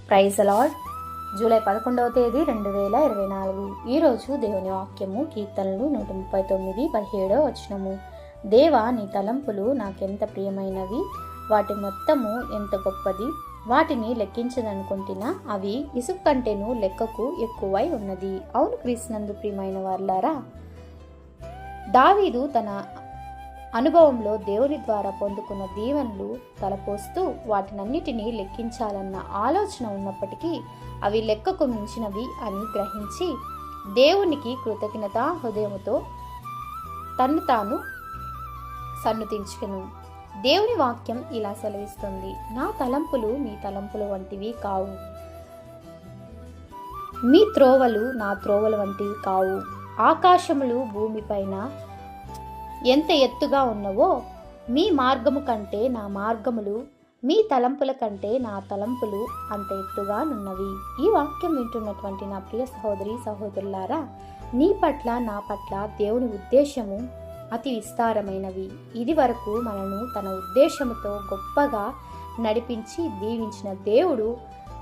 Praise lord. July 11వ తేదీ 2024. ఈరోజు దేవుని వాక్యము కీర్తనలు 139, 17వ వచనము. దేవా, నీ తలంపులు నాకెంత ప్రియమైనవి, వాటి మొత్తము ఎంత గొప్పది. వాటిని లెక్కించదనుకుంటున్నా, అవి ఇసుక కంటేను లెక్కకు ఎక్కువై ఉన్నది. అవును క్రీస్తునందు ప్రియమైన వారులారా, దావీదు తన అనుభవంలో దేవుని ద్వారా పొందుకున్న దీవెనలు తలపోస్తూ వాటినన్నిటినీ లెక్కించాలన్న ఆలోచన ఉన్నప్పటికీ అవి లెక్కకు మించినవి అని గ్రహించి దేవునికి కృతజ్ఞతా హృదయముతో తన్ను తాను సన్నుతించుకెను. దేవుని వాక్యం ఇలా సెలవిస్తుంది: నా తలంపులు మీ తలంపుల వంటివి కావు, మీ త్రోవలు నా త్రోవల వంటివి కావు. ఆకాశములు భూమిపైన ఎంత ఎత్తుగా ఉన్నవో మీ మార్గము కంటే నా మార్గములు, మీ తలంపుల కంటే నా తలంపులు అంత ఎత్తుగా నున్నవి. ఈ వాక్యం వింటున్నటువంటి నా ప్రియ సహోదరి సహోదరులారా, నీ పట్ల నా పట్ల దేవుని ఉద్దేశము అతి విస్తారమైనవి. ఇది వరకు మనను తన ఉద్దేశముతో గొప్పగా నడిపించి దీవించిన దేవుడు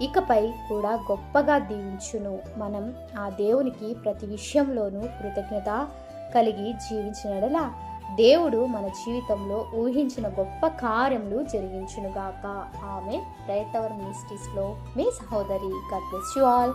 ఇకపై కూడా గొప్పగా దీవించును. మనం ఆ దేవునికి ప్రతి విషయంలోనూ కృతజ్ఞత కలిగి జీవించినడలా దేవుడు మన జీవితంలో ఊహించిన గొప్ప కార్యములు జరిగించునుగాక. ఆమె. రైట్ అవర్ మినిస్ట్రీస్లో మీ సహోదరి. God bless you all.